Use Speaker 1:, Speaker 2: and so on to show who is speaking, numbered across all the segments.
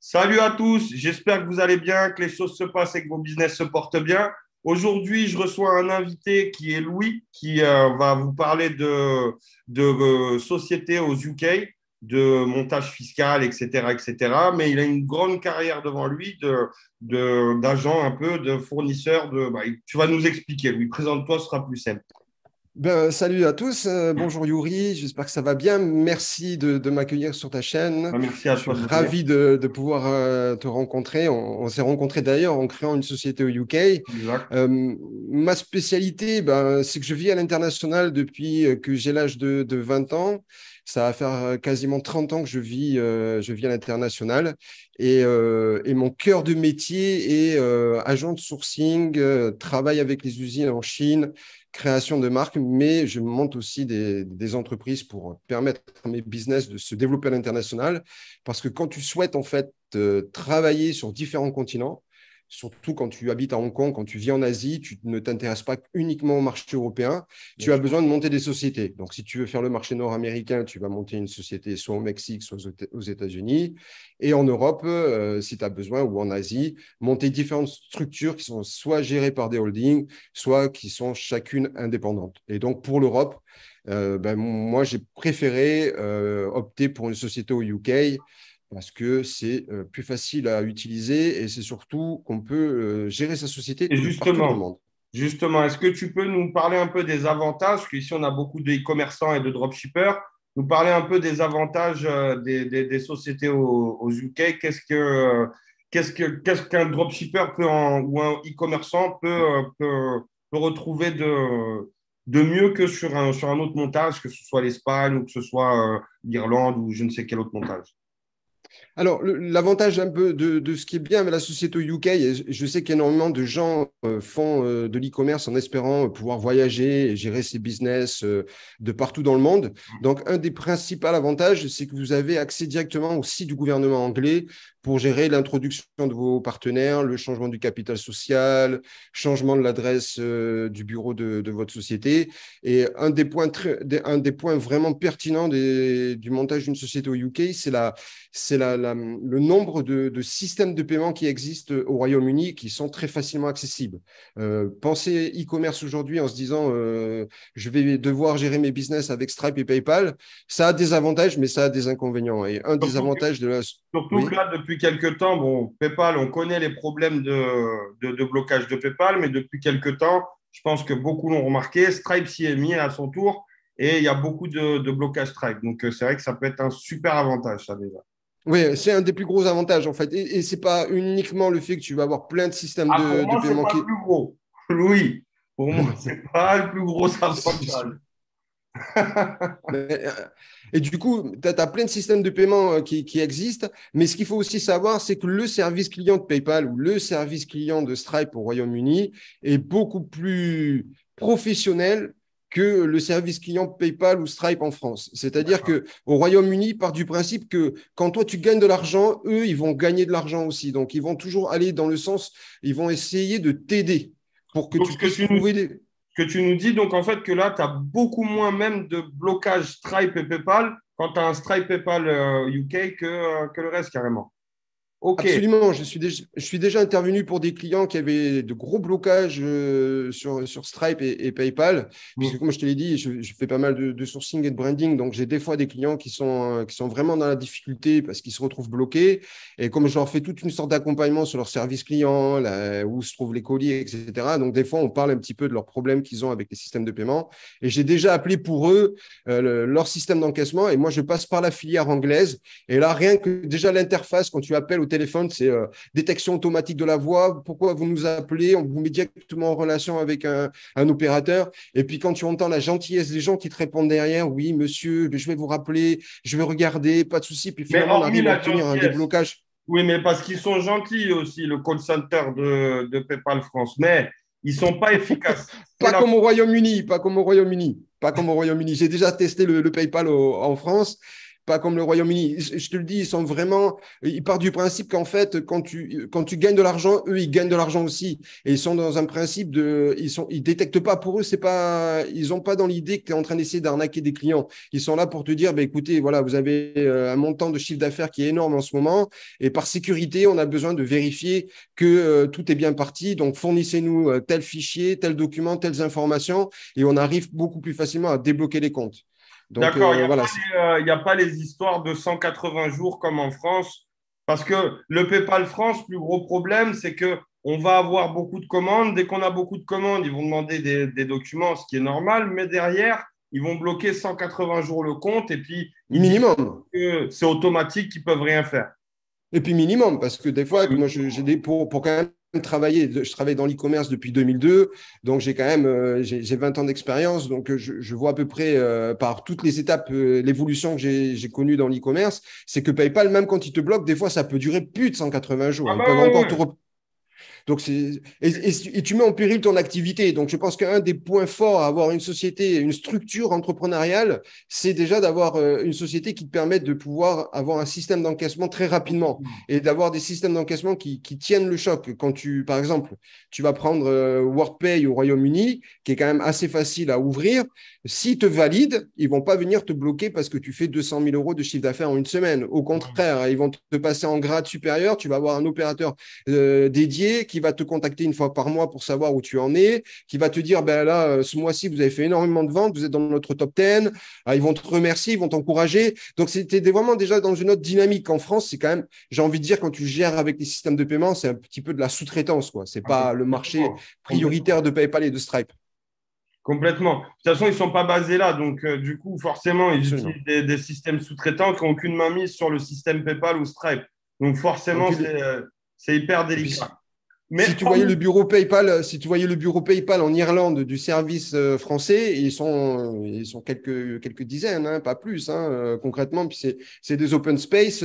Speaker 1: Salut à tous, j'espère que vous allez bien, que les choses se passent et que vos business se portent bien. Aujourd'hui, je reçois un invité qui est Louis, qui va vous parler de sociétés aux UK, de montage fiscal, etc., etc. Mais il a une grande carrière devant lui d'agent un peu, de fournisseur. Tu vas nous expliquer, Louis. Présente-toi, ce sera plus simple.
Speaker 2: Salut à tous, bonjour Yuri, j'espère que ça va bien. Merci de m'accueillir sur ta chaîne.
Speaker 1: Merci à
Speaker 2: Je suis
Speaker 1: toi de venir.
Speaker 2: ravi de pouvoir te rencontrer. On s'est rencontrés d'ailleurs en créant une société au UK.
Speaker 1: Exact.
Speaker 2: Ma spécialité, c'est que je vis à l'international depuis que j'ai l'âge de 20 ans. Ça va faire quasiment 30 ans que je vis à l'international. Et mon cœur de métier est agent de sourcing, travail avec les usines en Chine, création de marques, mais je monte aussi des entreprises pour permettre à mes business de se développer à l'international. Parce que quand tu souhaites en fait travailler sur différents continents, surtout quand tu habites à Hong Kong, quand tu vis en Asie, tu ne t'intéresses pas uniquement au marché européen,
Speaker 1: Bien
Speaker 2: tu as
Speaker 1: sûr.
Speaker 2: besoin de monter des sociétés. Donc, si tu veux faire le marché nord-américain, tu vas monter une société soit au Mexique, soit aux États-Unis. Et en Europe, si tu as besoin, ou en Asie, monter différentes structures qui sont soit gérées par des holdings, soit qui sont chacune indépendantes. Et donc, pour l'Europe, moi, j'ai préféré opter pour une société au UK parce que c'est plus facile à utiliser et c'est surtout qu'on peut gérer sa société
Speaker 1: Et
Speaker 2: de partout dans le
Speaker 1: justement,
Speaker 2: monde.
Speaker 1: est-ce que tu peux nous parler un peu des avantages? Parce qu'ici, on a beaucoup d'e-commerçants et de dropshippers. Nous parler un peu des avantages des sociétés aux UK. Qu'est-ce qu'un dropshipper ou un e-commerçant peut retrouver de mieux que sur un autre montage, que ce soit l'Espagne ou que ce soit l'Irlande ou je ne sais quel autre montage?
Speaker 2: Alors, l'avantage un peu de ce qui est bien avec la société au UK, et je sais qu'énormément de gens font de l'e-commerce en espérant pouvoir voyager et gérer ses business de partout dans le monde. Donc, un des principaux avantages, c'est que vous avez accès directement au site du gouvernement anglais pour gérer l'introduction de vos partenaires, le changement du capital social, changement de l'adresse du bureau de votre société. Et un des points vraiment pertinents du montage d'une société au UK, c'est le nombre de systèmes de paiement qui existent au Royaume-Uni qui sont très facilement accessibles. Pensez e-commerce aujourd'hui en se disant je vais devoir gérer mes business avec Stripe et PayPal. Ça a des avantages, mais ça a des inconvénients. Et un des
Speaker 1: Surtout
Speaker 2: avantages de la...
Speaker 1: Surtout que
Speaker 2: Oui.
Speaker 1: là, depuis quelques temps, bon, PayPal, on connaît les problèmes de blocage de PayPal, mais depuis quelques temps, je pense que beaucoup l'ont remarqué. Stripe s'y est mis à son tour et il y a beaucoup de blocage Stripe. Donc, c'est vrai que ça peut être un super avantage, ça déjà.
Speaker 2: Oui, c'est un des plus gros avantages en fait. Et ce n'est pas uniquement le fait que tu vas avoir plein de systèmes
Speaker 1: Ah, pour
Speaker 2: de
Speaker 1: moi, c'est
Speaker 2: paiement
Speaker 1: pas le
Speaker 2: qui...
Speaker 1: plus gros. Louis, pour moi, c'est pas le plus gros avantage.
Speaker 2: Mais, et du coup, tu as plein de systèmes de paiement qui existent, mais ce qu'il faut aussi savoir, c'est que le service client de PayPal ou le service client de Stripe au Royaume-Uni est beaucoup plus professionnel que le service client PayPal ou Stripe en France. C'est-à-dire
Speaker 1: D'accord.
Speaker 2: que au Royaume-Uni, part du principe que quand toi tu gagnes de l'argent, eux, ils vont gagner de l'argent aussi. Donc, ils vont toujours aller dans le sens, ils vont essayer de t'aider pour que
Speaker 1: Donc,
Speaker 2: tu puisses trouver des...
Speaker 1: ce que tu nous dis, donc en fait, que là, tu as beaucoup moins même de blocage Stripe et PayPal quand tu as un Stripe PayPal UK que le reste carrément. OK.
Speaker 2: Absolument, je suis déjà intervenu pour des clients qui avaient de gros blocages sur Stripe et PayPal, puisque
Speaker 1: Mm.
Speaker 2: comme je te l'ai dit, je fais pas mal de sourcing et de branding, donc j'ai des fois des clients qui sont vraiment dans la difficulté parce qu'ils se retrouvent bloqués, et comme je leur fais toute une sorte d'accompagnement sur leur service client, là, où se trouvent les colis, etc., donc des fois on parle un petit peu de leurs problèmes qu'ils ont avec les systèmes de paiement, et j'ai déjà appelé pour eux leur système d'encaissement, et moi je passe par la filière anglaise, et là rien que déjà l'interface quand tu appelles au téléphone, c'est détection automatique de la voix. Pourquoi vous nous appelez? On vous met directement en relation avec un opérateur. Et puis quand tu entends la gentillesse des gens qui te répondent derrière, oui, monsieur, je vais vous rappeler, je vais regarder, pas de souci. Puis
Speaker 1: Mais
Speaker 2: finalement, on
Speaker 1: hormis
Speaker 2: arrive à
Speaker 1: la
Speaker 2: obtenir un
Speaker 1: gentillesse,
Speaker 2: déblocage.
Speaker 1: oui, mais parce qu'ils sont gentils aussi, le call center de PayPal France, mais ils ne sont pas efficaces. C'est
Speaker 2: Pas
Speaker 1: la...
Speaker 2: comme au Royaume-Uni, pas comme au Royaume-Uni, pas comme au Royaume-Uni. J'ai déjà testé le PayPal en France. pas comme le Royaume-Uni. Je te le dis, ils partent du principe qu'en fait, quand tu gagnes de l'argent, eux, ils gagnent de l'argent aussi. Et ils sont dans un principe ils détectent pas pour eux, ils ont pas dans l'idée que tu es en train d'essayer d'arnaquer des clients. Ils sont là pour te dire, bah, écoutez, voilà, vous avez un montant de chiffre d'affaires qui est énorme en ce moment. Et par sécurité, on a besoin de vérifier que tout est bien parti. Donc, fournissez-nous tel fichier, tel document, telles informations. Et on arrive beaucoup plus facilement à débloquer les comptes. Donc,
Speaker 1: D'accord, il n'y a,
Speaker 2: voilà.
Speaker 1: y a pas les histoires de 180 jours comme en France. Parce que le PayPal France, plus gros problème, c'est que on va avoir beaucoup de commandes. Dès qu'on a beaucoup de commandes, ils vont demander des documents, ce qui est normal. Mais derrière, ils vont bloquer 180 jours le compte et puis ils disent
Speaker 2: Minimum.
Speaker 1: que c'est automatique, qu'ils ne peuvent rien faire.
Speaker 2: Et puis minimum, parce que des fois, moi, pour quand même travailler, je travaille dans l'e-commerce depuis 2002, donc j'ai quand même j'ai 20 ans d'expérience, donc je vois à peu près par toutes les étapes, l'évolution que j'ai connue dans l'e-commerce, c'est que PayPal, même quand ils te bloquent, des fois, ça peut durer plus de 180 jours.
Speaker 1: Ah
Speaker 2: Ils
Speaker 1: bah
Speaker 2: peuvent
Speaker 1: ouais,
Speaker 2: encore
Speaker 1: ouais.
Speaker 2: donc et tu mets en péril ton activité. Donc, je pense qu'un des points forts à avoir une société, une structure entrepreneuriale, c'est déjà d'avoir une société qui te permette de pouvoir avoir un système d'encaissement très rapidement et d'avoir des systèmes d'encaissement qui tiennent le choc. Quand par exemple, tu vas prendre WorldPay au Royaume-Uni, qui est quand même assez facile à ouvrir, s'ils te valident, ils vont pas venir te bloquer parce que tu fais 200 000 euros de chiffre d'affaires en une semaine. Au contraire, ils vont te passer en grade supérieur. Tu vas avoir un opérateur dédié qui va te contacter une fois par mois pour savoir où tu en es, qui va te dire, ben là, ce mois-ci, vous avez fait énormément de ventes, vous êtes dans notre top 10, ils vont te remercier, ils vont t'encourager. Donc, c'était vraiment déjà dans une autre dynamique. En France, c'est quand même, j'ai envie de dire, quand tu gères avec les systèmes de paiement, c'est un petit peu de la sous-traitance, quoi. C'est
Speaker 1: Ah,
Speaker 2: pas le marché
Speaker 1: complètement.
Speaker 2: prioritaire de PayPal et de Stripe.
Speaker 1: Complètement. De toute façon, ils ne sont pas basés là. Donc, du coup, forcément, ils
Speaker 2: Absolument.
Speaker 1: utilisent des systèmes sous-traitants qui n'ont aucune mainmise sur le système PayPal ou Stripe. Donc,
Speaker 2: Et
Speaker 1: forcément,
Speaker 2: puis,
Speaker 1: c'est hyper
Speaker 2: et puis
Speaker 1: délicat. Mais
Speaker 2: si tu voyais le bureau PayPal, si tu voyais le bureau PayPal en Irlande du service français, ils sont quelques dizaines, hein, pas plus, hein, concrètement. Puis c'est des open space.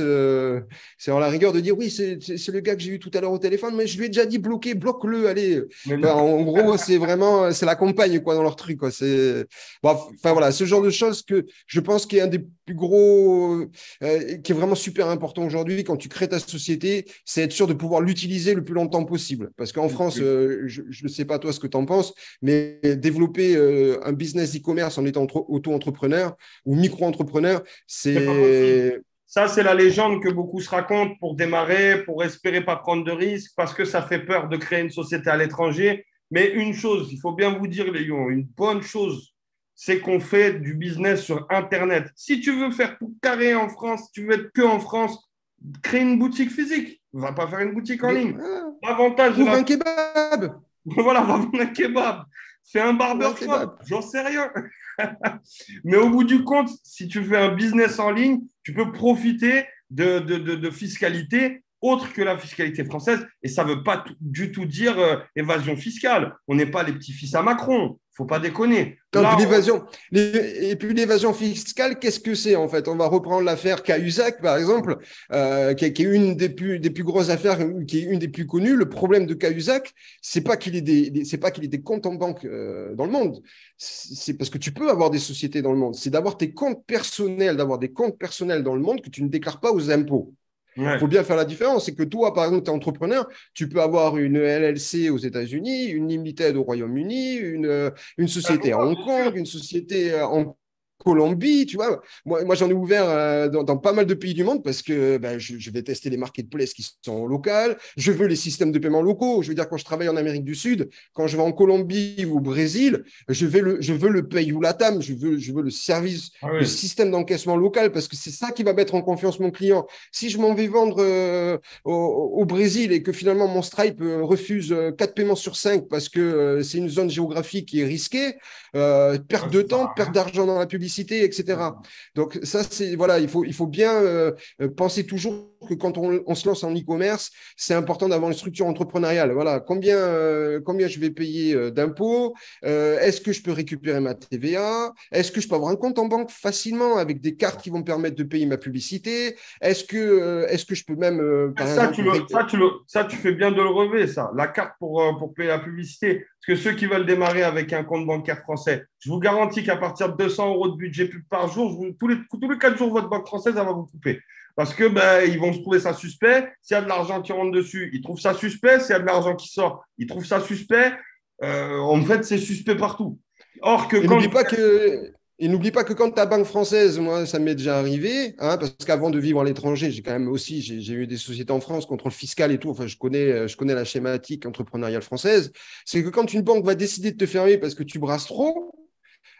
Speaker 2: C'est en la rigueur de dire oui, c'est le gars que j'ai eu tout à l'heure au téléphone, mais je lui ai déjà dit bloque-le, allez.
Speaker 1: mais
Speaker 2: Enfin,
Speaker 1: non.
Speaker 2: en gros, c'est vraiment c'est la campagne quoi dans leur truc quoi. C'est bon, enfin voilà, ce genre de choses que je pense qu'il est un des plus gros, qui est vraiment super important aujourd'hui quand tu crées ta société, c'est être sûr de pouvoir l'utiliser le plus longtemps possible. Parce qu'en France, je ne sais pas toi ce que tu en penses, mais développer un business e-commerce en étant auto-entrepreneur ou micro-entrepreneur,
Speaker 1: C'est pas possible.
Speaker 2: c'est…
Speaker 1: Ça, c'est la légende que beaucoup se racontent pour démarrer, pour espérer pas prendre de risques, parce que ça fait peur de créer une société à l'étranger. Mais une chose, il faut bien vous dire, les lions, une bonne chose, c'est qu'on fait du business sur Internet. Si tu veux faire tout carré en France, si tu veux être que en France, crée une boutique physique. On va pas faire une boutique en ligne. L'avantage de
Speaker 2: Ouvre
Speaker 1: la…
Speaker 2: un kebab.
Speaker 1: Voilà, va vendre un kebab. Fais un
Speaker 2: Ouvre un
Speaker 1: barbershop.
Speaker 2: kebab.
Speaker 1: J'en sais rien. Mais au bout du compte, si tu fais un business en ligne, tu peux profiter de fiscalité autre que la fiscalité française. Et ça ne veut pas du tout dire évasion fiscale. On n'est pas les petits-fils à Macron. Il ne faut pas déconner.
Speaker 2: Non, puis
Speaker 1: Là,
Speaker 2: et puis l'évasion fiscale, qu'est-ce que c'est en fait? On va reprendre l'affaire Cahuzac, par exemple, qui est une des plus grosses affaires, qui est une des plus connues. Le problème de Cahuzac, c'est pas qu'il ait des comptes en banque dans le monde. C'est parce que tu peux avoir des sociétés dans le monde. C'est d'avoir tes comptes personnels, d'avoir des comptes personnels dans le monde que tu ne déclares pas aux impôts. Il
Speaker 1: ouais.
Speaker 2: faut bien faire la différence. C'est que toi, par exemple, tu es entrepreneur, tu peux avoir une LLC aux États-Unis, une Limited au Royaume-Uni, une société à Hong
Speaker 1: Bien sûr.
Speaker 2: Kong, une société en Colombie, tu vois. Moi j'en ai ouvert dans pas mal de pays du monde parce que ben, je vais tester les marketplaces qui sont locales. Je veux les systèmes de paiement locaux. Je veux dire, quand je travaille en Amérique du Sud, quand je vais en Colombie ou au Brésil, je veux le Pay ou Latam. Je veux le service,
Speaker 1: Ah
Speaker 2: le
Speaker 1: oui.
Speaker 2: système d'encaissement local parce que c'est ça qui va mettre en confiance mon client. Si je m'en vais vendre au Brésil et que finalement mon Stripe refuse 4 paiements sur 5 parce que c'est une zone géographique qui est risquée,
Speaker 1: Ah,
Speaker 2: perte
Speaker 1: ça
Speaker 2: de
Speaker 1: sert
Speaker 2: temps,
Speaker 1: à
Speaker 2: perte
Speaker 1: rien.
Speaker 2: d'argent dans la publicité, etc. Donc ça, c'est voilà, il faut bien penser toujours que quand on se lance en e-commerce, c'est important d'avoir une structure entrepreneuriale. Voilà, combien je vais payer d'impôts? Est-ce que je peux récupérer ma TVA? Est-ce que je peux avoir un compte en banque facilement avec des cartes qui vont me permettre de payer ma publicité? Est-ce que je peux même, par
Speaker 1: Ça,
Speaker 2: exemple,
Speaker 1: tu fais bien de le relever, ça. La carte pour payer la publicité. Parce que ceux qui veulent démarrer avec un compte bancaire français, je vous garantis qu'à partir de 200 euros de budget pub par jour, tous les 4 jours, votre banque française, elle va vous couper. Parce que ils vont se trouver ça suspect. S'il y a de l'argent qui rentre dessus, ils trouvent ça suspect. S'il y a de l'argent qui sort, ils trouvent ça suspect. En fait, c'est suspect partout. Or que
Speaker 2: Et
Speaker 1: quand…
Speaker 2: n'oublie pas que quand ta banque française, moi, ça m'est déjà arrivé, hein, parce qu'avant de vivre à l'étranger, j'ai eu des sociétés en France, contrôle fiscal et tout. Enfin, je connais la schématique entrepreneuriale française. C'est que quand une banque va décider de te fermer parce que tu brasses trop,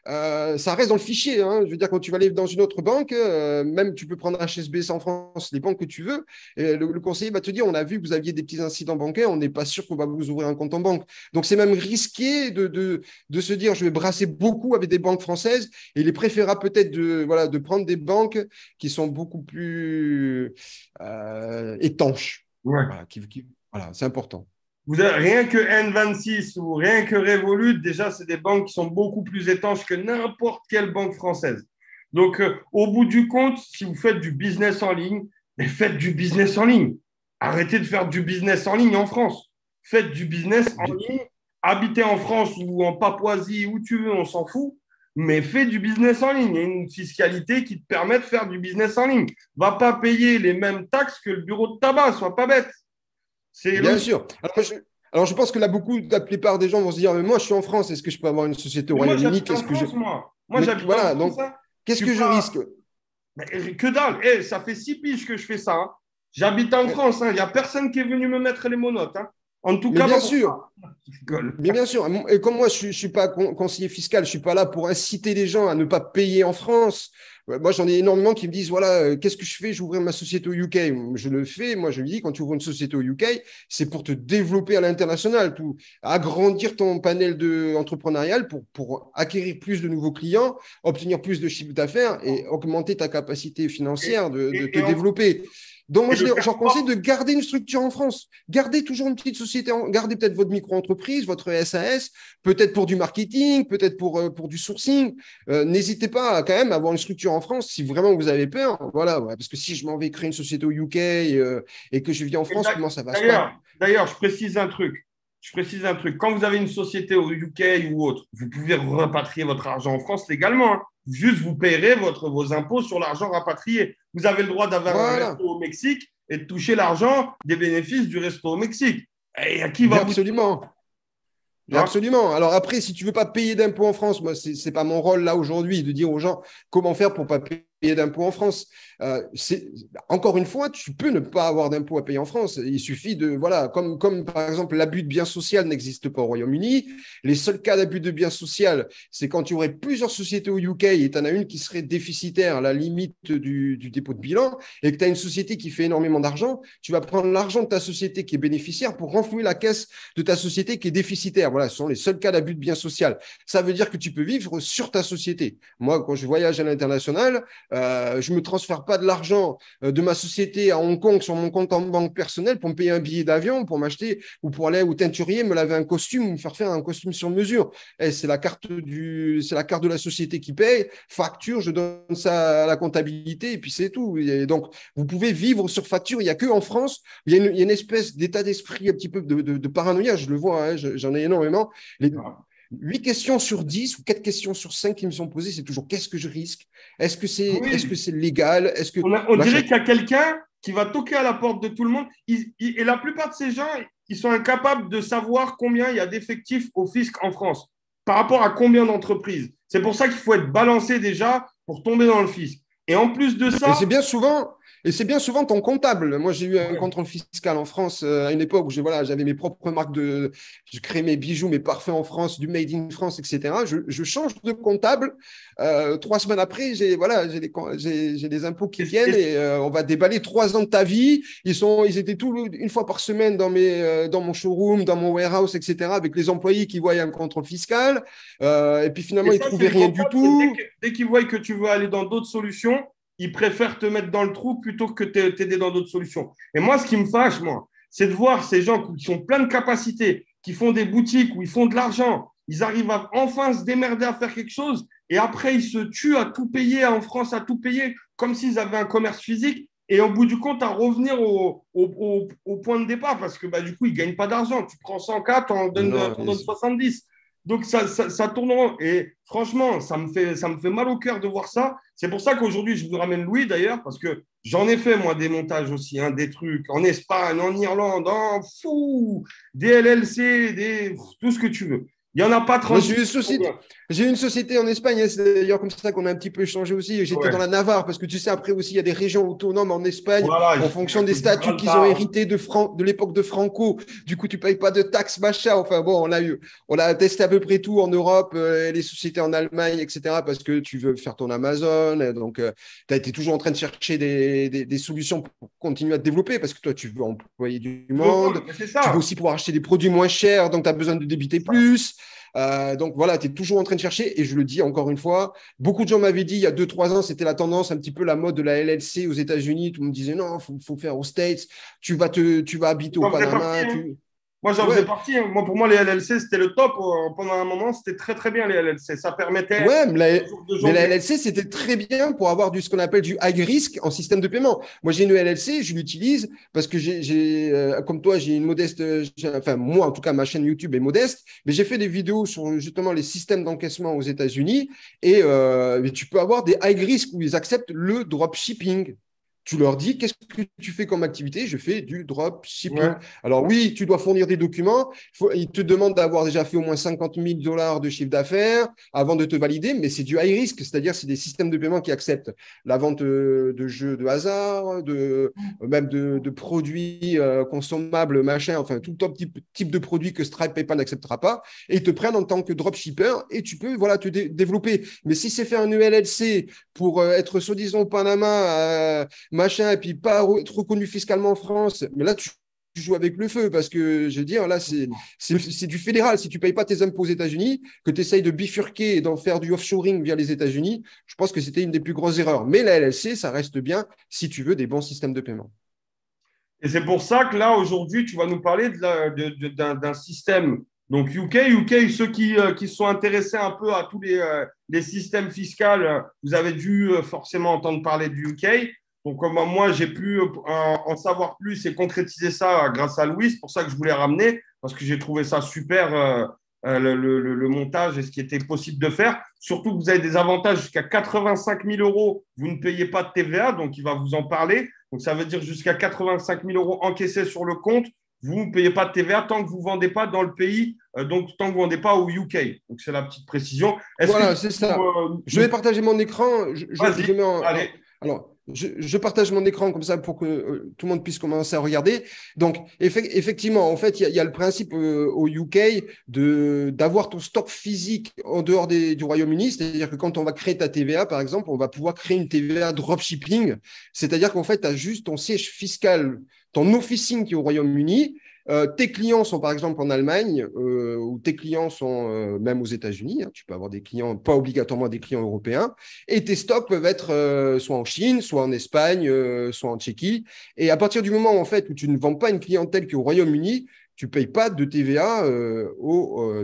Speaker 2: ça reste dans le fichier. Hein. Je veux dire, quand tu vas aller dans une autre banque, même tu peux prendre HSBC en France, les banques que tu veux, et le conseiller va te dire, on a vu que vous aviez des petits incidents bancaires, on n'est pas sûr qu'on va vous ouvrir un compte en banque. Donc, c'est même risqué de se dire, je vais brasser beaucoup avec des banques françaises, et il est préférable peut-être de prendre des banques qui sont beaucoup plus étanches.
Speaker 1: Ouais.
Speaker 2: Voilà, c'est important.
Speaker 1: Vous avez, rien que N26 ou rien que Revolut, déjà, c'est des banques qui sont beaucoup plus étanches que n'importe quelle banque française. Donc, au bout du compte, si vous faites du business en ligne, faites du business en ligne. Arrêtez de faire du business en ligne en France. Faites du business en ligne. Habitez en France ou en Papouasie, où tu veux, on s'en fout. Mais fais du business en ligne. Il y a une fiscalité qui te permet de faire du business en ligne. Va pas payer les mêmes taxes que le bureau de tabac, sois pas bête.
Speaker 2: Bien sûr. Alors, je pense que là, la plupart des gens vont se dire, mais moi, je suis en France, est-ce que je peux avoir une société au
Speaker 1: Mais moi,
Speaker 2: Royaume-Uni?
Speaker 1: j'habite en France, moi. Moi,
Speaker 2: Mais
Speaker 1: j'habite en
Speaker 2: voilà,
Speaker 1: France.
Speaker 2: donc,
Speaker 1: Hein.
Speaker 2: qu'est-ce que je risque?
Speaker 1: Mais que dalle. Ça fait 6 piges que je fais ça. Hein. J'habite en France. Il n'y a personne qui est venu me mettre les monotes. Hein. En tout
Speaker 2: Mais
Speaker 1: cas,
Speaker 2: bien
Speaker 1: pas pour
Speaker 2: sûr.
Speaker 1: ça. Je rigole.
Speaker 2: Mais bien sûr, et comme moi, je ne suis pas conseiller fiscal, je ne suis pas là pour inciter les gens à ne pas payer en France. Moi, j'en ai énormément qui me disent, voilà, qu'est-ce que je fais? J'ouvre ma société au UK. Je le fais. Moi, je lui dis, quand tu ouvres une société au UK, c'est pour te développer à l'international, agrandir ton panel entrepreneurial pour acquérir plus de nouveaux clients, obtenir plus de chiffre d'affaires et augmenter ta capacité financière de te développer. Donc, moi, je leur conseille de garder une structure en France. Gardez toujours une petite société, gardez peut-être votre micro-entreprise, votre SAS, peut-être pour du marketing, peut-être pour du sourcing. N'hésitez pas quand même à avoir une structure en France si vraiment vous avez peur. Voilà, ouais, parce que si je m'en vais créer une société au UK et que je vis en France, comment ça va se passer?
Speaker 1: D'ailleurs, je précise un truc. Quand vous avez une société au UK ou autre, vous pouvez repatrier votre argent en France légalement. Hein. Juste, vous payerez vos impôts sur l'argent rapatrié. Vous avez le droit d'avoir un resto au Mexique et de toucher l'argent des bénéfices du resto au Mexique. Et à qui va
Speaker 2: Absolument. Absolument. Alors après, si tu ne veux pas payer d'impôts en France, moi, ce n'est pas mon rôle là aujourd'hui de dire aux gens comment faire pour ne pas payer d'impôts en France. Encore une fois, tu peux ne pas avoir d'impôts à payer en France. Il suffit voilà, comme par exemple l'abus de bien social n'existe pas au Royaume-Uni. Les seuls cas d'abus de bien social, c'est quand tu aurais plusieurs sociétés au UK et tu en as une qui serait déficitaire à la limite du dépôt de bilan et que tu as une société qui fait énormément d'argent, tu vas prendre l'argent de ta société qui est bénéficiaire pour renflouer la caisse de ta société qui est déficitaire. Voilà, ce sont les seuls cas d'abus de bien social. Ça veut dire que tu peux vivre sur ta société. Moi, quand je voyage à l'international, je ne me transfère pas de l'argent de ma société à Hong Kong sur mon compte en banque personnel pour me payer un billet d'avion, pour m'acheter ou pour aller au teinturier, me laver un costume ou me faire un costume sur mesure. C'est la carte de la société qui paye, facture, je donne ça à la comptabilité et puis c'est tout. Et donc, vous pouvez vivre sur facture. Il n'y a qu'en France, il y a une espèce d'état d'esprit un petit peu de paranoïa, je le vois, hein, j'en ai énormément. 8 questions sur 10 ou 4 questions sur 5 qui me sont posées, c'est toujours qu'est-ce que je risque? Est-ce que c'est légal?
Speaker 1: On dirait qu'il y a quelqu'un qui va toquer à la porte de tout le monde. Et la plupart de ces gens, ils sont incapables de savoir combien il y a d'effectifs au fisc en France par rapport à combien d'entreprises. C'est pour ça qu'il faut être balancé déjà pour tomber dans le fisc. Et en plus de ça…
Speaker 2: Et c'est bien souvent ton comptable. Moi, j'ai eu un contrôle fiscal en France à une époque où j'avais mes propres marques je créais mes bijoux, mes parfums en France, du Made in France, etc. Je change de comptable. 3 semaines après, j'ai des impôts qui viennent et on va déballer 3 ans de ta vie. Ils étaient une fois par semaine dans mon showroom, dans mon warehouse, etc. avec les employés qui voyaient un contrôle fiscal. Et puis finalement, ils ne trouvaient rien du tout.
Speaker 1: Dès qu'ils voient que tu veux aller dans d'autres solutions, ils préfèrent te mettre dans le trou plutôt que t'aider dans d'autres solutions. Et moi, ce qui me fâche, moi, c'est de voir ces gens qui ont plein de capacités, qui font des boutiques où ils font de l'argent, ils arrivent à enfin se démerder à faire quelque chose, et après, ils se tuent à tout payer en France, à tout payer, comme s'ils avaient un commerce physique, et au bout du compte, à revenir au point de départ, parce que bah, du coup, ils ne gagnent pas d'argent. Tu prends 100K, tu en donnes,
Speaker 2: Non,
Speaker 1: 70. Donc, ça tourne rond. Et franchement, ça me fait mal au cœur de voir ça. C'est pour ça qu'aujourd'hui, je vous ramène Louis d'ailleurs, parce que j'en ai fait, moi, des montages aussi, hein, des trucs en Espagne, en Irlande, en fou, des LLC, tout ce que tu veux. Il n'y en a pas
Speaker 2: moi,
Speaker 1: 36.
Speaker 2: j'ai une société en Espagne, hein, c'est d'ailleurs comme ça qu'on a un petit peu échangé aussi. J'étais dans
Speaker 1: Ouais.
Speaker 2: la Navarre, parce que tu sais, après aussi, il y a des régions autonomes en Espagne,
Speaker 1: Voilà,
Speaker 2: en
Speaker 1: j'ai
Speaker 2: fonction
Speaker 1: fait
Speaker 2: des statuts qu'ils ont
Speaker 1: Gibraltar.
Speaker 2: hérités de l'époque de Franco. Du coup, tu ne payes pas de taxes, machin. Enfin bon, on a testé à peu près tout en Europe, les sociétés en Allemagne, etc., parce que tu veux faire ton Amazon. Donc, tu as été toujours en train de chercher des solutions pour continuer à te développer, parce que toi, tu veux employer du
Speaker 1: Je veux
Speaker 2: monde.
Speaker 1: vendre, mais c'est
Speaker 2: Tu veux
Speaker 1: ça.
Speaker 2: aussi pouvoir acheter des produits moins chers, donc tu as besoin de débiter plus. Donc voilà, tu es toujours en train de chercher. Et je le dis encore une fois, beaucoup de gens m'avaient dit il y a 2, 3 ans, c'était la tendance, un petit peu la mode de la LLC aux États-Unis. Tout le monde disait non, faut faire aux States. Tu vas habiter au
Speaker 1: J'en faisais partie,
Speaker 2: Panama.
Speaker 1: hein. Moi, j'en faisais
Speaker 2: Ouais,
Speaker 1: partie, hein. Moi, pour moi, les LLC, c'était le top. Pendant un moment, c'était très, très bien, les LLC. Ça permettait
Speaker 2: ouais,
Speaker 1: toujours de
Speaker 2: mais la
Speaker 1: jongler.
Speaker 2: LLC, c'était très bien pour avoir ce qu'on appelle du high risk en système de paiement. Moi, j'ai une LLC, je l'utilise parce que comme toi, j'ai une modeste, enfin, moi, en tout cas, ma chaîne YouTube est modeste, mais j'ai fait des vidéos sur justement les systèmes d'encaissement aux États-Unis et tu peux avoir des high risk où ils acceptent le dropshipping. Tu leur dis, qu'est-ce que tu fais comme activité? Je fais du dropshipping.
Speaker 1: Ouais.
Speaker 2: Alors oui, tu dois fournir des documents. Ils te demandent d'avoir déjà fait au moins 50 000 dollars de chiffre d'affaires avant de te valider, mais c'est du high risk, c'est-à-dire c'est des systèmes de paiement qui acceptent la vente de jeux de hasard, même de produits consommables, machin, enfin tout type de produits que Stripe, PayPal n'acceptera pas, et ils te prennent en tant que dropshipper et tu peux voilà, te développer. Mais si c'est fait un ELLC pour être soi-disant au Panama, machin, et puis pas être reconnu fiscalement en France, mais là, tu joues avec le feu parce que je veux dire, là, c'est du fédéral. Si tu ne payes pas tes impôts aux États-Unis, que tu essayes de bifurquer et d'en faire du offshoring via les États-Unis, je pense que c'était une des plus grosses erreurs. Mais la LLC, ça reste bien si tu veux des bons systèmes de paiement.
Speaker 1: Et c'est pour ça que là, aujourd'hui, tu vas nous parler d'un système. Donc, UK, ceux qui sont intéressés un peu à tous les systèmes fiscaux, vous avez dû forcément entendre parler du UK. Donc, moi, j'ai pu en savoir plus et concrétiser ça grâce à Louis. C'est pour ça que je voulais ramener, parce que j'ai trouvé ça super, le montage et ce qui était possible de faire. Surtout que vous avez des avantages jusqu'à 85 000 euros. Vous ne payez pas de TVA, donc il va vous en parler. Donc, ça veut dire jusqu'à 85 000 euros encaissés sur le compte. Vous ne payez pas de TVA tant que vous ne vendez pas dans le pays, donc tant que vous ne vendez pas au UK. Donc, c'est la petite précision. Est-ce que
Speaker 2: Voilà, c'est ça. Je
Speaker 1: nous...
Speaker 2: vais partager mon écran. Je
Speaker 1: Vas-y,
Speaker 2: mets
Speaker 1: allez.
Speaker 2: alors, je partage mon écran comme ça pour que tout le monde puisse commencer à regarder. Donc, effectivement, en fait, il y a le principe au UK d'avoir ton stock physique en dehors du Royaume-Uni. C'est-à-dire que quand on va créer ta TVA, par exemple, on va pouvoir créer une TVA dropshipping. C'est-à-dire qu'en fait, tu as juste ton siège fiscal, ton officine qui est au Royaume-Uni. Tes clients sont par exemple en Allemagne ou tes clients sont même aux États-Unis. Hein, tu peux avoir des clients, pas obligatoirement des clients européens. Et tes stocks peuvent être soit en Chine, soit en Espagne, soit en Tchéquie. Et à partir du moment en fait, où tu ne vends pas une clientèle qui est au Royaume-Uni, tu ne payes pas de TVA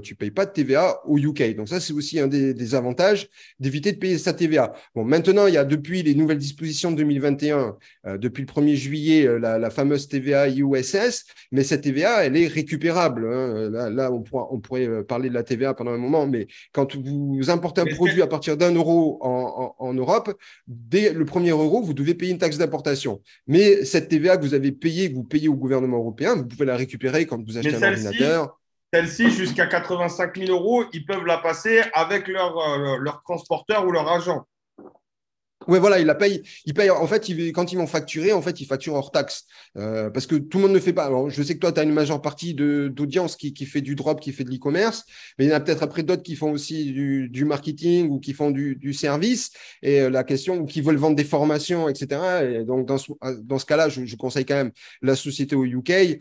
Speaker 2: tu payes pas de TVA au UK. Donc ça, c'est aussi un des avantages d'éviter de payer sa TVA. Bon, maintenant, il y a depuis les nouvelles dispositions de 2021, depuis le 1er juillet, la fameuse TVA USS, mais cette TVA, elle est récupérable. Hein. Là on pourrait parler de la TVA pendant un moment, mais quand vous importez un
Speaker 1: Mais
Speaker 2: produit à partir d'1 euro en Europe, dès le premier euro, vous devez payer une taxe d'importation. Mais cette TVA que vous avez payée, que vous payez au gouvernement européen, vous pouvez la récupérer quand vous
Speaker 1: mais
Speaker 2: achetez un ordinateur.
Speaker 1: celle-ci, jusqu'à 85 000 euros, ils peuvent la passer avec leur transporteur ou leur agent.
Speaker 2: Ouais, voilà, il la paye. Il paye. En fait, quand ils vont facturer, en fait, ils facturent hors taxe. Parce que tout le monde ne fait pas. Alors, je sais que toi, tu as une majeure partie d'audience qui fait du drop, qui fait de l'e-commerce, mais il y en a peut-être après d'autres qui font aussi du marketing ou qui font du service. Et la question, ou qui veulent vendre des formations, etc. Et donc, dans ce cas-là, je conseille quand même la société au UK.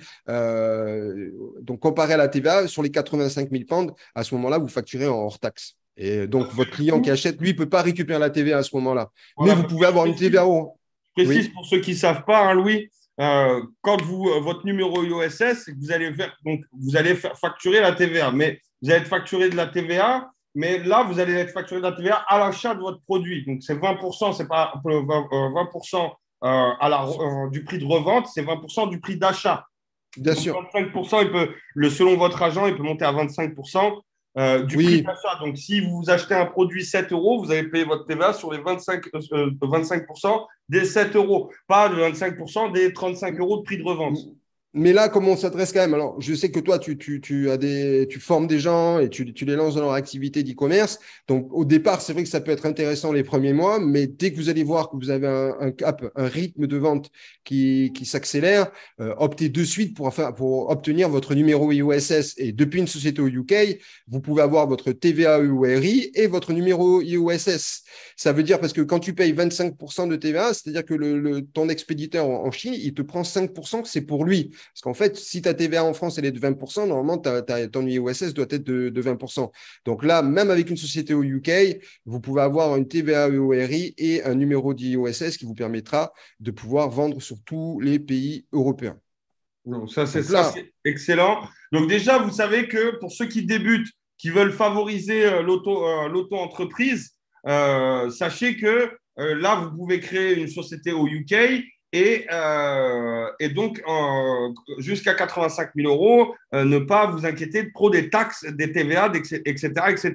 Speaker 2: Donc, comparé à la TVA, sur les 85 000 pounds, à ce moment-là, vous facturez en hors taxe. Et donc, votre client qui achète, lui, ne peut pas récupérer la TVA à ce moment-là. Mais
Speaker 1: Voilà,
Speaker 2: vous pouvez avoir une TVA haut.
Speaker 1: je précise
Speaker 2: Oui,
Speaker 1: pour ceux qui ne savent pas, hein, Louis, quand votre numéro USS, c'est que vous allez facturer la TVA, mais vous allez être facturé de la TVA, mais là, vous allez être facturé de la TVA à l'achat de votre produit. Donc, c'est 20%, c'est pas 20% du prix de revente, c'est 20% du prix d'achat.
Speaker 2: bien
Speaker 1: Donc,
Speaker 2: sûr.
Speaker 1: 25%, selon votre agent, il peut monter à 25% du prix
Speaker 2: Oui,
Speaker 1: d'achat. Donc, si vous achetez un produit 7 euros, vous allez payer votre TVA sur les 25% des 7 euros, pas de 25% des 35 euros de prix de revente.
Speaker 2: mais là, comment on s'adresse quand même? Alors, je sais que toi, tu formes des gens et tu les lances dans leur activité d'e-commerce. Donc, au départ, c'est vrai que ça peut être intéressant les premiers mois, mais dès que vous allez voir que vous avez un cap, un rythme de vente qui s'accélère, optez de suite pour obtenir votre numéro IOSS. Et depuis une société au UK, vous pouvez avoir votre TVA EURI et votre numéro IOSS. Ça veut dire parce que quand tu payes 25% de TVA, c'est-à-dire que ton expéditeur en Chine, il te prend 5%, que c'est pour lui. Parce qu'en fait, si ta TVA en France, elle est de 20%, normalement, ton IOSS doit être de 20%. Donc là, même avec une société au UK, vous pouvez avoir une TVA EORI et un numéro d'IOSS qui vous permettra de pouvoir vendre sur tous les pays européens.
Speaker 1: Donc,
Speaker 2: Donc
Speaker 1: ça,
Speaker 2: là,
Speaker 1: c'est excellent. Donc, déjà, vous savez que pour ceux qui débutent, qui veulent favoriser l'auto-entreprise, sachez que là, vous pouvez créer une société au UK et donc jusqu'à 85 000 euros, ne pas vous inquiéter trop des taxes, des TVA, etc., etc.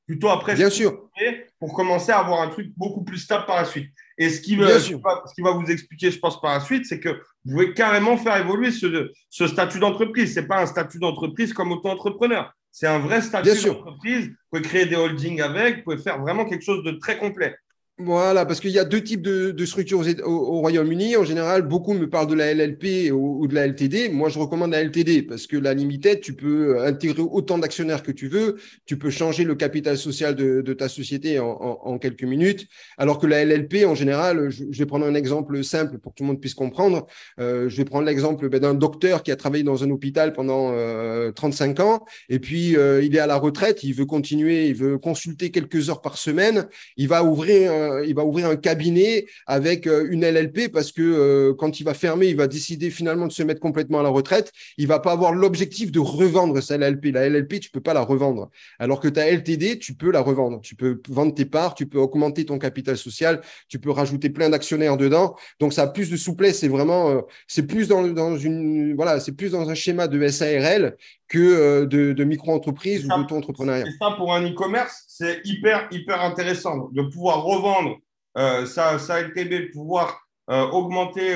Speaker 1: Plutôt après
Speaker 2: bien sûr,
Speaker 1: structurer pour commencer à avoir un truc beaucoup plus stable par la suite. Et
Speaker 2: bien sûr.
Speaker 1: ce qui va vous expliquer, je pense, par la suite, c'est que vous pouvez carrément faire évoluer ce statut d'entreprise. Ce n'est pas un statut d'entreprise comme auto-entrepreneur. C'est un vrai
Speaker 2: Bien
Speaker 1: statut
Speaker 2: sûr.
Speaker 1: d'entreprise. Vous pouvez créer des holdings avec, vous pouvez faire vraiment quelque chose de très complet.
Speaker 2: Voilà, parce qu'il y a deux types de structures au Royaume-Uni. En général, beaucoup me parlent de la LLP ou de la LTD. Moi, je recommande la LTD parce que la limited, tu peux intégrer autant d'actionnaires que tu veux. Tu peux changer le capital social de ta société en quelques minutes. Alors que la LLP, en général, je vais prendre un exemple simple pour que tout le monde puisse comprendre. Je vais prendre l'exemple d'un docteur qui a travaillé dans un hôpital pendant 35 ans et puis il est à la retraite, il veut continuer, il veut consulter quelques heures par semaine. Il va ouvrir un cabinet avec une LLP parce que quand il va fermer, il va décider finalement de se mettre complètement à la retraite. Il va pas avoir l'objectif de revendre sa LLP. La LLP, tu peux pas la revendre. Alors que ta LTD, tu peux la revendre. Tu peux vendre tes parts, tu peux augmenter ton capital social, tu peux rajouter plein d'actionnaires dedans. Donc ça a plus de souplesse. C'est vraiment, c'est plus c'est plus dans un schéma de SARL que de
Speaker 1: Et
Speaker 2: micro-entreprise ou
Speaker 1: ça,
Speaker 2: d'auto-entrepreneuriat.
Speaker 1: et ça, pour un e-commerce, c'est hyper, hyper intéressant de pouvoir revendre sa LTB, de pouvoir augmenter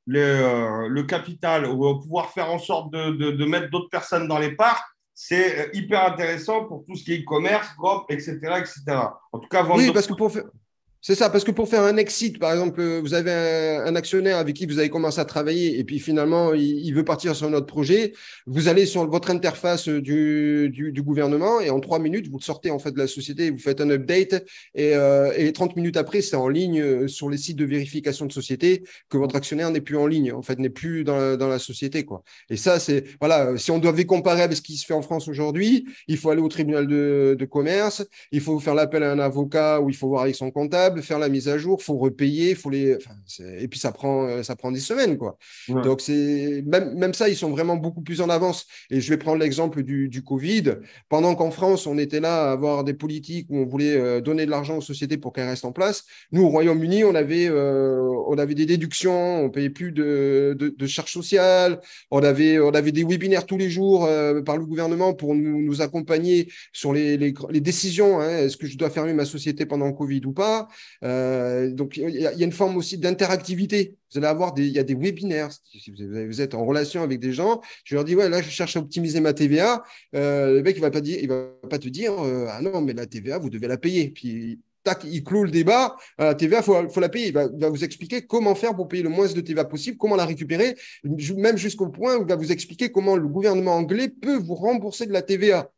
Speaker 1: le capital, ou pouvoir faire en sorte de mettre d'autres personnes dans les parts. C'est hyper intéressant pour tout ce qui est e-commerce, drop, etc., etc. En tout cas, vendre
Speaker 2: Oui,
Speaker 1: d'autres.
Speaker 2: parce que c'est ça, parce que pour faire un exit, par exemple, vous avez un actionnaire avec qui vous avez commencé à travailler et puis finalement, il veut partir sur un autre projet. Vous allez sur votre interface du gouvernement et en 3 minutes, vous sortez en fait de la société, vous faites un update et 30 minutes après, c'est en ligne sur les sites de vérification de société que votre actionnaire n'est plus en ligne, en fait, n'est plus dans la société, quoi. Et ça, voilà, si on devait comparer avec ce qui se fait en France aujourd'hui, il faut aller au tribunal de commerce, il faut faire l'appel à un avocat ou il faut voir avec son comptable, faire la mise à jour, faut repayer, et puis ça prend des semaines, quoi.
Speaker 1: Ouais.
Speaker 2: Donc même ça, ils sont vraiment beaucoup plus en avance. Et je vais prendre l'exemple du Covid. Pendant qu'en France, on était là à avoir des politiques où on voulait donner de l'argent aux sociétés pour qu'elles restent en place. Nous, au Royaume-Uni, on avait des déductions, on payait plus de charges sociales, on avait des webinaires tous les jours par le gouvernement pour nous accompagner sur les décisions. Hein. Est-ce que je dois fermer ma société pendant le Covid ou pas? Donc, il y a une forme aussi d'interactivité. Vous allez avoir il y a des webinaires. Si vous êtes en relation avec des gens, je leur dis, ouais, là, je cherche à optimiser ma TVA. Le mec, il va pas te dire, ah non, mais la TVA, vous devez la payer. Puis, tac, il clôt le débat. La TVA, faut la payer. Il va vous expliquer comment faire pour payer le moins de TVA possible, comment la récupérer, même jusqu'au point où il va vous expliquer comment le gouvernement anglais peut vous rembourser de la TVA.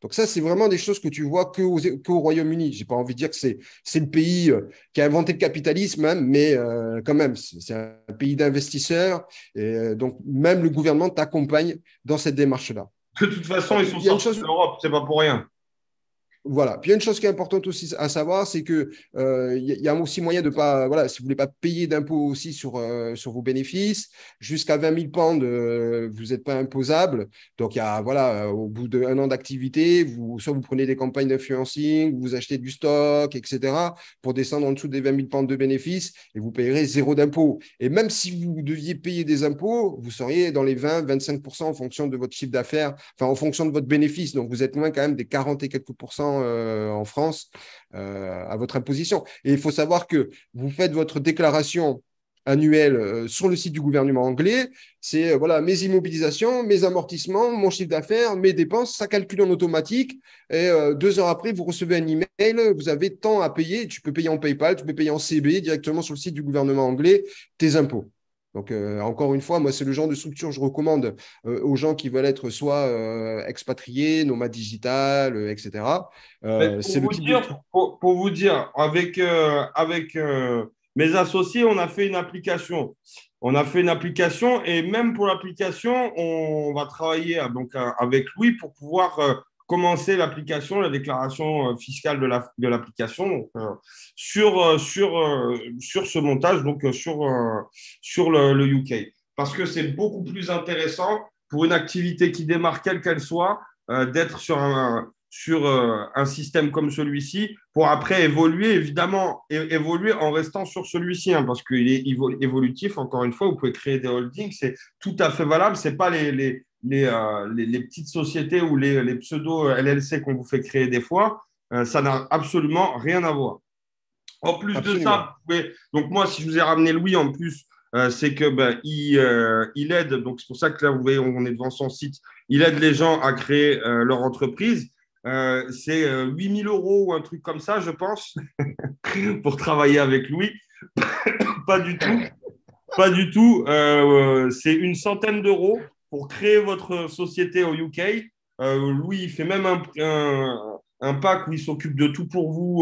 Speaker 2: Donc ça, c'est vraiment des choses que tu vois qu'au Royaume-Uni. J'ai pas envie de dire que c'est le pays qui a inventé le capitalisme, hein, mais quand même, c'est un pays d'investisseurs. Et donc, même le gouvernement t'accompagne dans cette démarche-là.
Speaker 1: De toute façon, ils sont
Speaker 2: Il y a une
Speaker 1: sortis de
Speaker 2: chose,
Speaker 1: l'Europe, c'est pas pour rien.
Speaker 2: Voilà. Puis il y a une chose qui est importante aussi à savoir, c'est que y a aussi moyen de pas, voilà, si vous voulez pas payer d'impôts aussi sur vos bénéfices, jusqu'à 20 000 pounds, vous n'êtes pas imposable. Donc il y a, voilà, au bout d'un an d'activité, soit vous prenez des campagnes d'influencing, vous achetez du stock, etc., pour descendre en dessous des 20 000 pounds de bénéfices, et vous payerez zéro d'impôts. Et même si vous deviez payer des impôts, vous seriez dans les 20-25% en fonction de votre chiffre d'affaires, enfin en fonction de votre bénéfice. Donc vous êtes loin quand même des 40 et quelques pourcents en France à votre imposition. Et il faut savoir que vous faites votre déclaration annuelle sur le site du gouvernement anglais. C'est voilà, mes immobilisations, mes amortissements, mon chiffre d'affaires, mes dépenses, ça calcule en automatique. Et 2 heures après, vous recevez un email, vous avez tant à payer. Tu peux payer en PayPal, tu peux payer en CB directement sur le site du gouvernement anglais, tes impôts. Donc, encore une fois, moi, c'est le genre de structure que je recommande aux gens qui veulent être soit expatriés, nomades digital, etc.
Speaker 1: Mais
Speaker 2: C'est le type de truc.
Speaker 1: pour vous dire, avec mes associés, on a fait une application. On a fait une application et même pour l'application, on va travailler avec Louis pour pouvoir commencer l'application, la déclaration fiscale de l'application sur ce montage, sur le UK. Parce que c'est beaucoup plus intéressant pour une activité qui démarre, quelle qu'elle soit, d'être sur un système comme celui-ci pour après évoluer, évidemment, évoluer en restant sur celui-ci, hein, parce qu'il est évolutif, encore une fois, vous pouvez créer des holdings, c'est tout à fait valable, ce n'est pas les petites sociétés ou les pseudo-LLC qu'on vous fait créer des fois, ça n'a absolument rien à voir. En plus de
Speaker 2: Absolument.
Speaker 1: ça, donc moi, si je vous ai ramené Louis, en plus, c'est que il aide, donc c'est pour ça que là, vous voyez, on est devant son site, il aide les gens à créer leur entreprise. C'est 8 000 € ou un truc comme ça, je pense, pour travailler avec Louis. Pas du tout. Pas du tout. C'est une centaine d'euros pour créer votre société au UK. Louis, il fait même un pack où il s'occupe de tout pour vous,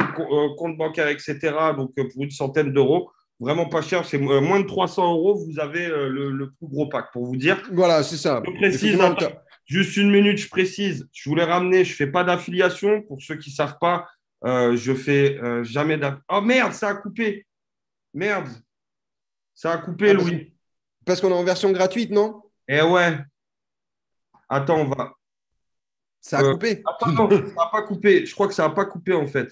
Speaker 1: compte bancaire, etc. Donc, pour une centaine d'euros. Vraiment pas cher. C'est moins de 300 euros. Vous avez le plus gros pack, pour vous dire.
Speaker 2: Voilà, c'est ça.
Speaker 1: Je précise,
Speaker 2: Effectivement,
Speaker 1: attends, juste une minute, je précise. Je voulais ramener, je ne fais pas d'affiliation. Pour ceux qui ne savent pas, je fais jamais d'affiliation. Oh merde, ça a coupé. Merde, ça a coupé,
Speaker 2: ah,
Speaker 1: Louis.
Speaker 2: parce qu'on est en version gratuite, non?
Speaker 1: Eh ouais, attends, on va.
Speaker 2: Ça a coupé.
Speaker 1: Attends, non, ça n'a pas coupé. Je crois que ça n'a pas coupé en fait.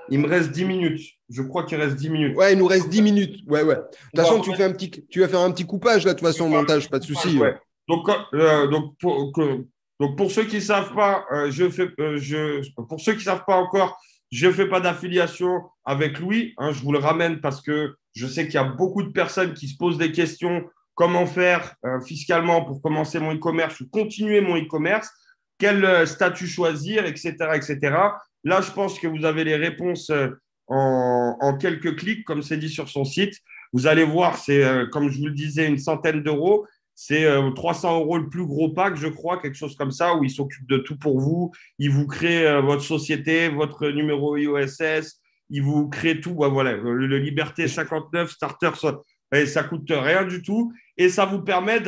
Speaker 1: Il me reste 10 minutes. Je crois qu'il reste 10 minutes.
Speaker 2: Ouais, il nous reste 10 minutes. Ouais, ouais. De toute
Speaker 1: On va
Speaker 2: façon,
Speaker 1: remettre
Speaker 2: tu vas faire un petit coupage là, de toute façon, au montage, pas de
Speaker 1: une page,
Speaker 2: souci.
Speaker 1: ouais. Donc, pour ceux qui ne savent pas, pour ceux qui savent pas encore, je ne fais pas d'affiliation avec Louis. Hein, je vous le ramène parce que je sais qu'il y a beaucoup de personnes qui se posent des questions. Comment faire fiscalement pour commencer mon e-commerce ou continuer mon e-commerce? Quel statut choisir, etc., etc. Là, je pense que vous avez les réponses en quelques clics, comme c'est dit sur son site. Vous allez voir, c'est, comme je vous le disais, une centaine d'euros. C'est 300 € le plus gros pack, je crois, quelque chose comme ça, où il s'occupe de tout pour vous. Il vous crée votre société, votre numéro IOSS, il vous crée tout. Voilà, le Liberté 59, Starter, ça coûte rien du tout. Et ça vous permet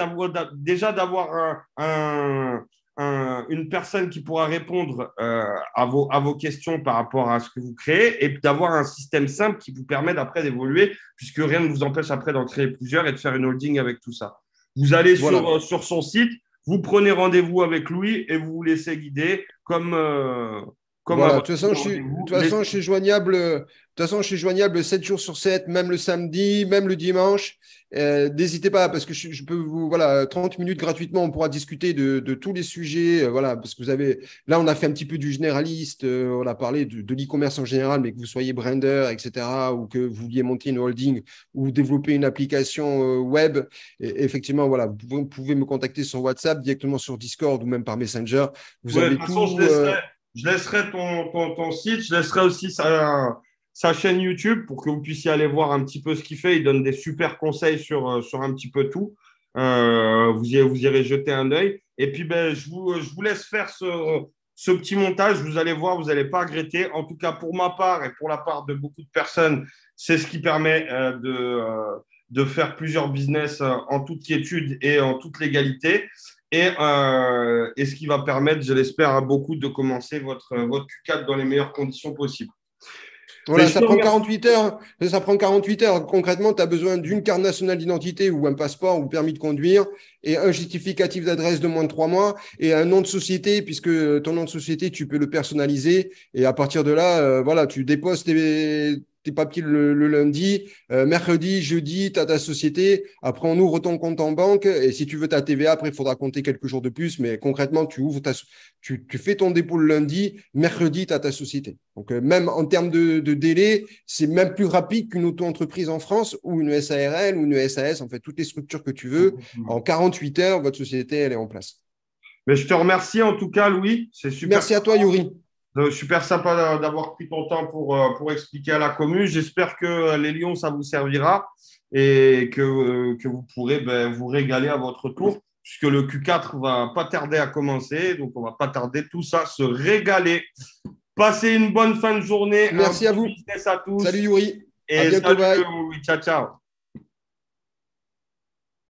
Speaker 1: déjà d'avoir une personne qui pourra répondre à vos questions par rapport à ce que vous créez et d'avoir un système simple qui vous permet d'après d'évoluer, puisque rien ne vous empêche après d'en créer plusieurs et de faire une holding avec tout ça. Vous allez
Speaker 2: Voilà.
Speaker 1: sur son site, vous prenez rendez-vous avec Louis et vous vous laissez guider comme à
Speaker 2: Voilà, de
Speaker 1: votre
Speaker 2: toute façon,
Speaker 1: rendez-vous.
Speaker 2: je suis joignable, de toute façon, je suis joignable 7 jours sur 7, même le samedi, même le dimanche. N'hésitez pas, parce que je peux vous, voilà, 30 minutes gratuitement, on pourra discuter de tous les sujets, voilà, parce que là, on a fait un petit peu du généraliste, on a parlé de l'e-commerce en général, mais que vous soyez brander, etc., ou que vous vouliez monter une holding ou développer une application web, et effectivement, voilà, vous pouvez me contacter sur WhatsApp, directement sur Discord ou même par Messenger. Vous
Speaker 1: Ouais, de
Speaker 2: avez
Speaker 1: toute façon,
Speaker 2: tout.
Speaker 1: je laisserai ton site, je laisserai aussi sa chaîne YouTube pour que vous puissiez aller voir un petit peu ce qu'il fait. Il donne des super conseils sur un petit peu tout. Vous irez jeter un œil. Et puis, ben, je vous laisse faire ce petit montage. Vous allez voir, vous n'allez pas regretter. En tout cas, pour ma part et pour la part de beaucoup de personnes, c'est ce qui permet de faire plusieurs business en toute quiétude et en toute légalité. et ce qui va permettre, je l'espère, à beaucoup de commencer votre Q4 dans les meilleures conditions possibles.
Speaker 2: Voilà, ça prend 48 heures. Ça prend 48 heures. Concrètement, tu as besoin d'une carte nationale d'identité ou un passeport ou permis de conduire et un justificatif d'adresse de moins de 3 mois et un nom de société, puisque ton nom de société, tu peux le personnaliser. Et à partir de là, voilà, tu déposes tes papiers le lundi, mercredi, jeudi, tu as ta société. Après, on ouvre ton compte en banque. Et si tu veux ta TVA, après, il faudra compter quelques jours de plus. Mais concrètement, tu fais ton dépôt le lundi, mercredi, tu as ta société. Donc, même en termes de délai, c'est même plus rapide qu'une auto-entreprise en France ou une SARL ou une SAS. En fait, toutes les structures que tu veux. En 48 heures, votre société, elle est en place.
Speaker 1: Mais je te remercie en tout cas, Louis. C'est super.
Speaker 2: Merci à toi, Yuri.
Speaker 1: Super sympa d'avoir pris ton temps pour expliquer à la commune. J'espère que les Lions, ça vous servira et que vous pourrez vous régaler à votre tour, puisque le Q4 va pas tarder à commencer. Donc, on va pas tarder tout ça, se régaler. Passez une bonne fin de journée.
Speaker 2: Merci à vous.
Speaker 1: À tous.
Speaker 2: Salut, Yuri.
Speaker 1: Et salut, Louis. Ciao, ciao.